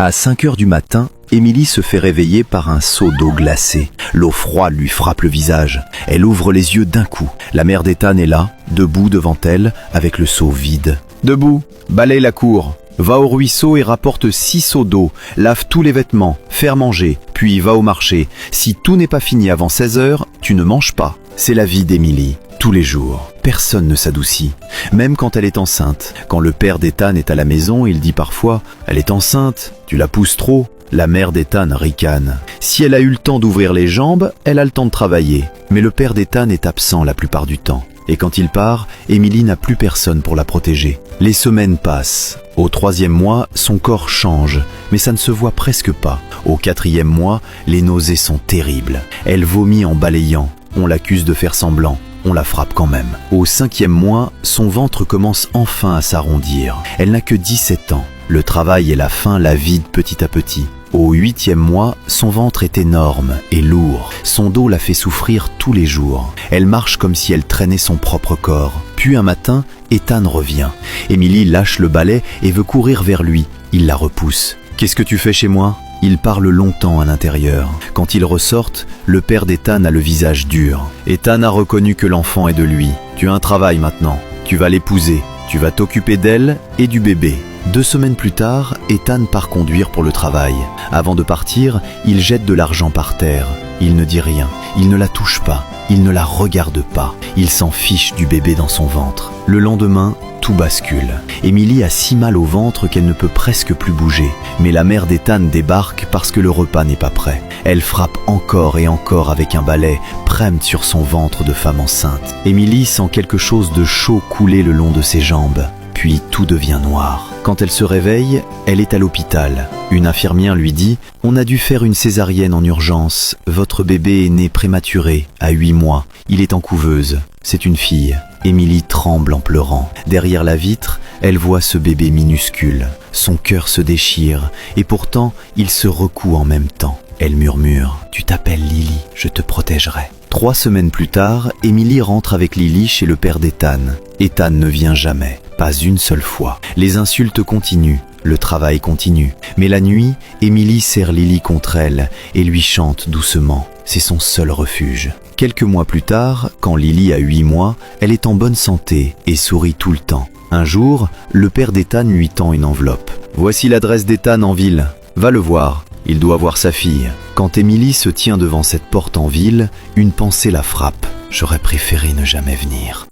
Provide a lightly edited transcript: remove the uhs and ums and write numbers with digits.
À 5 heures du matin, Émilie se fait réveiller par un seau d'eau glacée. L'eau froide lui frappe le visage. Elle ouvre les yeux d'un coup. La mère d'Ethan est là, debout devant elle, avec le seau vide. Debout, balaye la cour. Va au ruisseau et rapporte 6 seaux d'eau. Lave tous les vêtements, faire manger, puis va au marché. Si tout n'est pas fini avant 16 heures, tu ne manges pas. C'est la vie d'Émilie. Tous les jours, personne ne s'adoucit, même quand elle est enceinte. Quand le père d'Ethan est à la maison, il dit parfois « Elle est enceinte, tu la pousses trop ». La mère d'Ethan ricane. Si elle a eu le temps d'ouvrir les jambes, elle a le temps de travailler. Mais le père d'Ethan est absent la plupart du temps. Et quand il part, Émilie n'a plus personne pour la protéger. Les semaines passent. Au 3e mois, son corps change, mais ça ne se voit presque pas. Au 4e mois, les nausées sont terribles. Elle vomit en balayant. On l'accuse de faire semblant. On la frappe quand même. Au 5e mois, son ventre commence enfin à s'arrondir. Elle n'a que 17 ans. Le travail et la faim la vident petit à petit. Au 8e mois, son ventre est énorme et lourd. Son dos la fait souffrir tous les jours. Elle marche comme si elle traînait son propre corps. Puis un matin, Ethan revient. Émilie lâche le balai et veut courir vers lui. Il la repousse. « Qu'est-ce que tu fais chez moi ?» Ils parlent longtemps à l'intérieur. Quand ils ressortent, le père d'Ethan a le visage dur. Ethan a reconnu que l'enfant est de lui. « Tu as un travail maintenant. Tu vas l'épouser. Tu vas t'occuper d'elle et du bébé. » 2 semaines plus tard, Ethan part conduire pour le travail. Avant de partir, il jette de l'argent par terre. Il ne dit rien. Il ne la touche pas. Il ne la regarde pas. Il s'en fiche du bébé dans son ventre. Le lendemain, tout bascule. Émilie a si mal au ventre qu'elle ne peut presque plus bouger. Mais la mère d'Ethan débarque parce que le repas n'est pas prêt. Elle frappe encore et encore avec un balai, prème sur son ventre de femme enceinte. Émilie sent quelque chose de chaud couler le long de ses jambes. Puis tout devient noir. Quand elle se réveille, elle est à l'hôpital. Une infirmière lui dit « On a dû faire une césarienne en urgence. Votre bébé est né prématuré, à 8 mois. Il est en couveuse. C'est une fille. » Émilie tremble en pleurant. Derrière la vitre, elle voit ce bébé minuscule. Son cœur se déchire et pourtant, il se recoue en même temps. Elle murmure « Tu t'appelles Lily, je te protégerai. » 3 semaines plus tard, Émilie rentre avec Lily chez le père d'Ethan. Ethan ne vient jamais, pas une seule fois. Les insultes continuent, le travail continue. Mais la nuit, Émilie serre Lily contre elle et lui chante doucement. C'est son seul refuge. Quelques mois plus tard, quand Lily a 8 mois, elle est en bonne santé et sourit tout le temps. Un jour, le père d'Ethan lui tend une enveloppe. « Voici l'adresse d'Ethan en ville. Va le voir. Il doit voir sa fille. » Quand Émilie se tient devant cette porte en ville, une pensée la frappe. J'aurais préféré ne jamais venir.